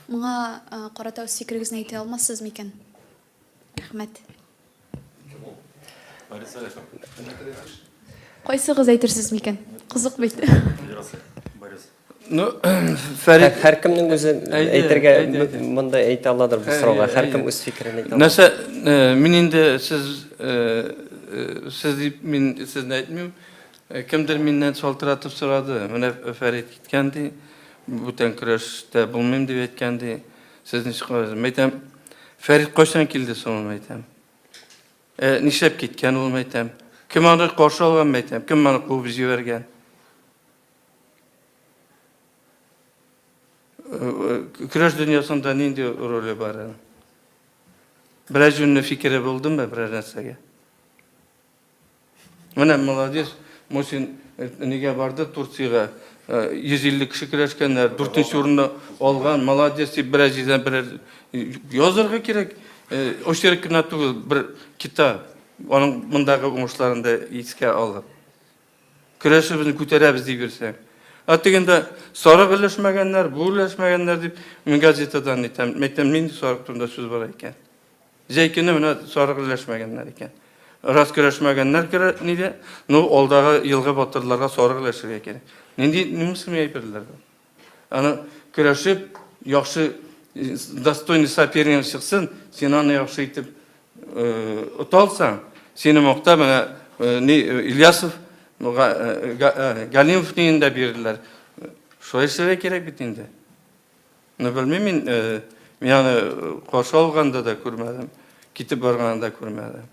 Моңа карата үз фикерегезне әйтә алмассыз микән? Рәхмәт. Кайсыгыз әйтерсез микән? Кызык бит. Ну, Фәрит Һәркемнең үзе әйтергә монда әйтә аладыр бу сорауга. Һәркем үз фикерен әйтә ала. Нәрсә, мин инде сез дип мин сезне әйтмим. Кемдер миннән шалтыратып сорады. Менә Фәрит киткәнди, бүтән көрәштә булмыйм дип әйткәнди. Сезне шикәйт әйтәм. Фәрит кайчан килде соң әйтәм. Нишләп киткән ул әйтәм. Кем аны каршы алган әйтәм. Кем аны куып җибәргән. Күрәш дөньясында нинди роле бар? Берәр жөнле фикере булдым ба берәр нәрсәгә? Менә молодец, Мусин нигә барды Турцияга? 150 кеше көрәшкәннәр, 4нче урынны алган, молодец дип берәр җирдән берәр язарга кирәк. Очерк кенә түгел, бер китап. Аның мондагы уңышларын да искә алып. Көрәшебезне күтәрәбез дип йөрсәң. Атыгында сарык өләшмәгәннәр, бу өләшмәгәннәр дип мин газетадан әйтәм. Мәктәп нинди сарык турында сүз бар икән. Җәйкене менә сарык өләшмәгәннәр икән. Раз көрәшмәгәннәр нидә? Ну, алдагы елгы батырларга сарык өләшергә кирәк. Нинди нимәсен әйберләр? Аны көрәшеп, яхшы достойный соперник чыксын, син аны яхшы итеп уталсаң, сине мактап менә Ильясов, Галимов нинди бирделәр. Шулай эшләргә кирәк бит инде. Ну, белмим, мин аны каршы алганда да күрмәдем, китеп барганда да күрмәдем.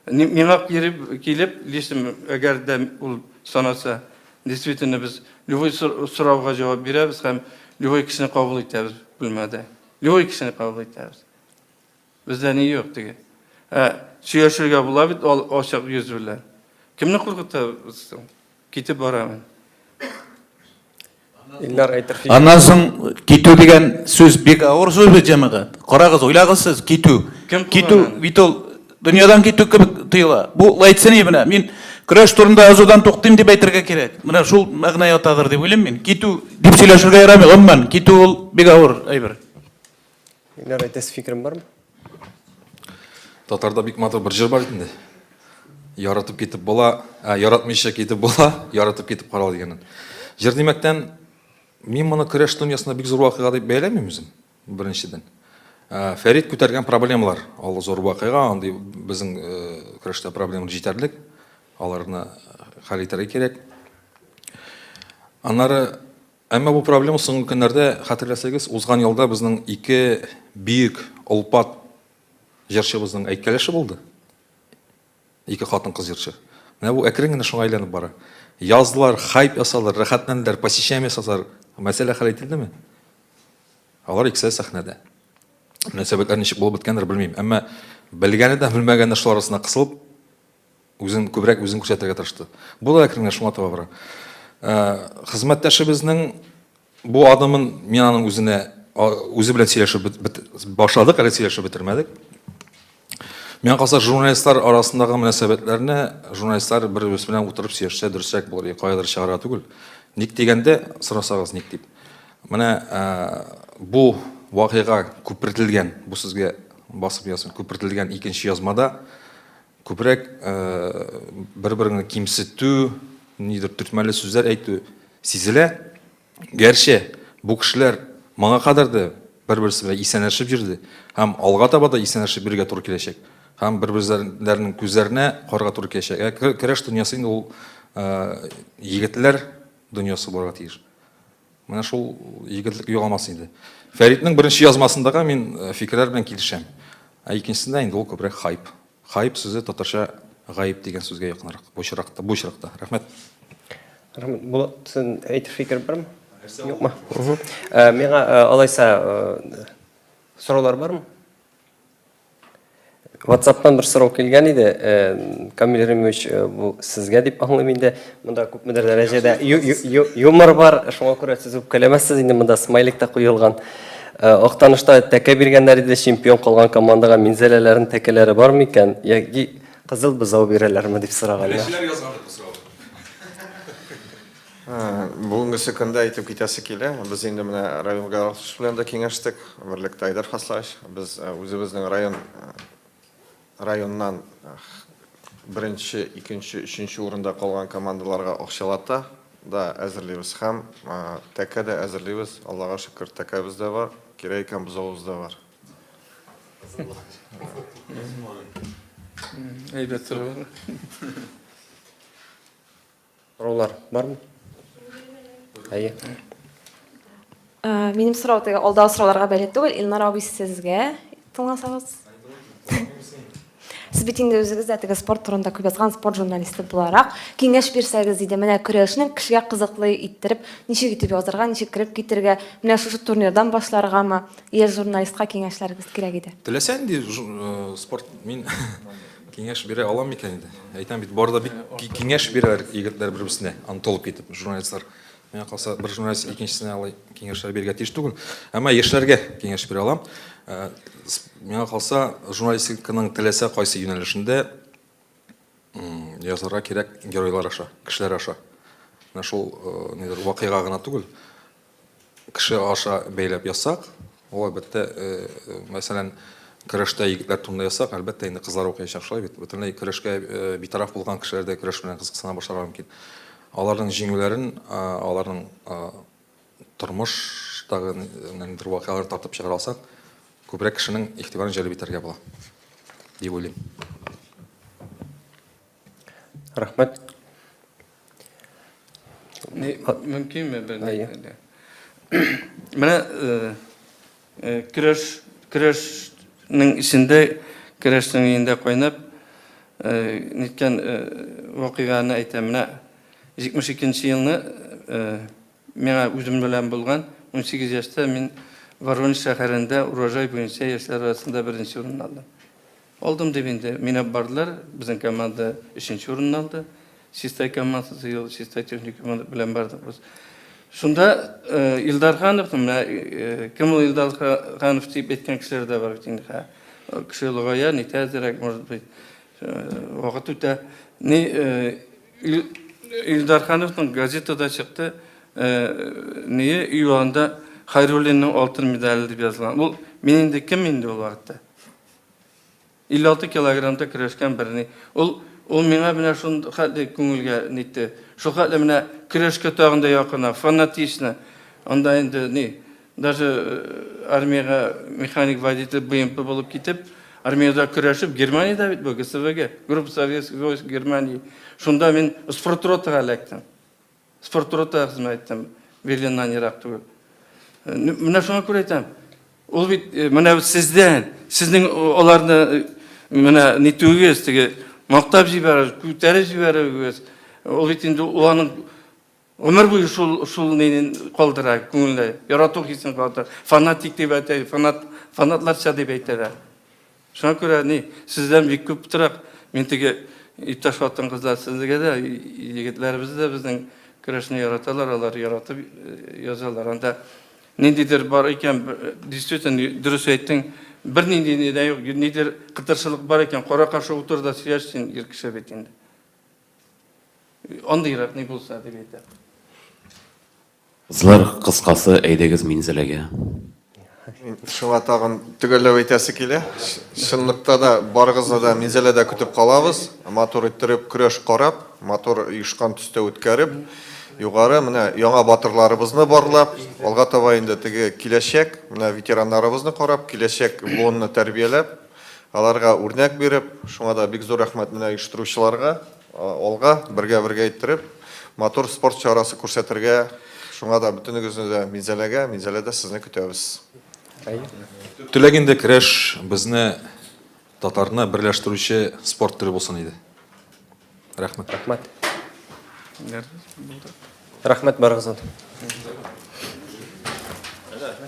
Миңа килеп, лишем, әгәр дә ул санаса, действительно без любой сорауга җавап бирәбез һәм любой кешене кабул итәбез, белмәдә. Любой кешене кабул итәбез. Бездә ни юк диге. Сөйләшергә була бит ачык йөз белән. Кемне куркытабыз? Китеп барамын. Илнар әйтер. Аннан соң китү дигән сүз бик авыр сүз бит җәмәгать. Карагыз, уйлагыз сез, китү. Китү бит ул дөньядан китү кебек тоела. Бу лайтсыни менә мин көрәш турында язудан туктыйм дип әйтергә кирәк. Менә шул мәгънә ятадыр дип уйлыйм мин. Китү дип сөйләшергә ярамый, гомумән китү ул бик авыр әйбер. Илнар әйтәс фикерем бармы? Татарда бик матур бер җыр бар инде. Яратып китеп була, яратмыйча китеп була, яратып китеп карал дигәннән. Җыр димәктән мин моны көрәш дөньясына бик зур вакыйга дип бәйләмим үзем, беренчедән. Фәрит күтәргән проблемалар, ал зур вакыйга, андый безнең көрәштә проблема җитәрлек, аларны хәл итәргә кирәк. Аннары, әмма бу проблема соңгы көннәрдә хәтерләсәгез, узган елда безнең ике бик олпат җырчыбызның әйткәлеше булды. Ике хатын-кыз җырчы. Менә бу әкрен генә шуңа әйләнеп бара. Яздылар, хайп ясалар, рәхәтләнделәр, посещение ясалар. Мәсьәлә хәл ителдеме? Алар икесе сәхнәдә. Мөнәсәбәтләр ничек булып беткәндер белмим, әмма белгәне дә, белмәгәне дә шулар арасына кысылып, үзен күбрәк үзен күрсәтергә тырышты. Бу да әкрен генә шуңа таба бара. Хезмәттәшебезнең бу адымын мин аның үзе белән сөйләшеп башладык, әле сөйләшеп бетермәдек. Мен калса журналистлар арасындагы мөнәсәбәтләрне журналистлар бер-берсе белән утырып сөйләшсә дөресрәк булыр, кайдыр чыгарга түгел. Ник дигәндә, сорасагыз ник дип. Менә бу вакыйга күпертелгән, бу сезгә басып язсын, күпертелгән икенче язмада күбрәк бер-берне кимсетү, нидер төртмәле сүзләр әйтү сизелә. Гәрчә бу кешеләр моңа кадәр дә бер-берсе белән исәнләшеп йөрде һәм алга таба да исәнләшеп биргә туры киләчәк. Һәм бер-берсенең күзләренә карарга туры киләчәк. Көрәш дөньясы инде ул егетләр дөньясы булырга тиеш. Менә шул егетлек югалмас инде. Фәритнең беренче язмасындагы мин фикерләр белән килешәм. Икенчесендә инде ул күбрәк хайп. Хайп сүзе татарча гаип дигән сүзгә якынрак. Бу чиракта. Рәхмәт. Рәхмәт. Бу син әйтер фикер бармы? Юкмы? Миңа алайса сораулар бармы? WhatsApp-тан бер сорау килгән иде. Камил Римович, бу сезгә дип аңлыйм инде. Монда күпмедер дәрәҗәдә юмор бар, шуңа күрә сез үпкәләмәссез инде, монда смайлик та куелган. Актанышта тәкә биргәннәр иде, чемпион калган командага минзәләләрнең тәкәләре бармы икән? Яки кызыл бызау бирәләрме дип сораган. Бүгенге көндә әйтеп китәсе килә. Без инде менә районга белән дә киңәштек, берлектә Айдар Хаслаш. Без үзебезнең районнан беренче, икенче, өченче урында калган командаларга акчалата да әзерлибез һәм тәкә дә әзерлибез. Аллага шөкер, тәкәбез дә бар, кирәк икән бозавыбыз да бар. Әйбәт сорау. Сораулар бармы? Әйе. Минем сорау теге алдагы сорауларга бәйле түгел, Илнар абый сезгә тыңласагыз. сіз бит инде өзүңүз да тиги спорт турунда көп жазган спорт журналисти буларак кеңеш берсеңиз дейди, менә көрөшнүн кишиге кызыклы иттерип, ничек итеп язарга, ничек кирип китерге, менә шушы турнирдан башларгамы, ел журналистка кеңешлериңиз кирәк иде. Теләсәң ди спорт мин кеңеш бере алам микән инде. Әйтәм бит барда бит кеңеш бирәләр егетләр бер-берсенә, аны толып китеп журналистлар. Миңа калса бер журналист икенчесенә алай кеңешләр бирергә тиеш түгел. Әмма яшьләргә кеңеш бере алам. Миңа калса журналистиканың теләсә кайсы юнәлешендә язарга кирәк геройлар аша, кешеләр аша. Менә шул нидер вакыйга гына түгел. Кеше аша бәйләп язсак, ул әлбәттә мәсәлән көрәштә егетләр турында язсак, әлбәттә инде кызлар укыячак шулай бит. Бөтенләй көрәшкә битараф булган кешеләр дә көрәш белән кызыксына башларга мөмкин. Аларның җиңүләрен, аларның тормыштагы нидер вакыйгаларын тартып чыгара алсак, күбрәк кешенең игътибарын җәлеп итәргә була, дип уйлыйм. Рахмәт. Мөмкинме бер? Менә көрәшнең ичендә, көрәшнең инде кайнап, ниткән вакыйганы әйтәм. Менә 72 елны миңа үзем белән булган 18 яшьтә мин Воронеж шәһәрендә урожай буенча яшьләр арасында беренче урын алдым. Алдым дип инде мине бардылар, безнең команда 3нче урынны алды. Систай командасы ел Систай техникумы белән бардык без. Шунда Илдар Ханов, менә кем ул Илдар Ханов дип әйткән кешеләр дә бар бит инде. Кеше логая, не тәзрәк, может быть, вакыт үтә. Илдар Хановның газетада чыкты, Юанда Хайруллинның алтын медалі дип язылган. Ул мен инде кем инде ул вакытта? 56 килограммда көрәшкән берни. Ул миңа менә шундый хәтле күңелгә нитте. Шу хәтле менә көрәшкә тагында якына, фанатично. Анда инде даже армияга механик водитель БМП булып китеп, армияда көрәшеп, Германиядә бит бу ГСВГ, группа советских войск Германии. Шунда мен спортротага эләктем. Спортротага хезмәт иттем. Берлиннан ерак түгел. Менә шуңа күрә әйтәм. Ул бит менә сездән, сезнең аларны менә нитүгез, теге мактап җибәрә, күтәреп җибәрәгез. Ул бит инде уларның өмер буе шул нинен калдыра, күңелдә. Ярату хисен калдыра. Фанатик дип әйтә, фанатларча дип әйтәләр. Шуңа күрә сездән бик күп торак. Мин теге иптәш хатын кызлар сезгә дә, егетләребез дә безнең көрәшне яраталар, алар яратып язалар. Анда ниндидер бар икән, действительно дөрес әйттең, бер нинди дә юк, нидер кытыршылык бар икән, кара каршы утырда сөйләшсен ир кеше бит инде. Андыйрак ни булса дип әйтә. Кызлар, кыскасы әйдәгез Минзәләгә. Шуңа тагын төгәлләп әйтәсе килә. Чынлыкта да барыгызны да Минзәләдә көтеп калабыз. Мотор иттереп, көрәш карап, мотор ишкан төстә үткәреп, югары менә яңа батырларыбызны барлап, алга таба инде теге киләчәк, менә ветераннарыбызны карап, киләчәк буынны тәрбияләп, аларга үрнәк биреп, шуңа да бик зур рәхмәт менә оештыручыларга, алга бергә иттереп, мотор спорт чарасы күрсәтергә, шуңа да бөтенегезне дә Минзәләдә сезне көтәбез. Теләгендә көрәш безне татарны берләштерүче спорт төре булсын иде. Рәхмәт. Рәхмәт барыгызга.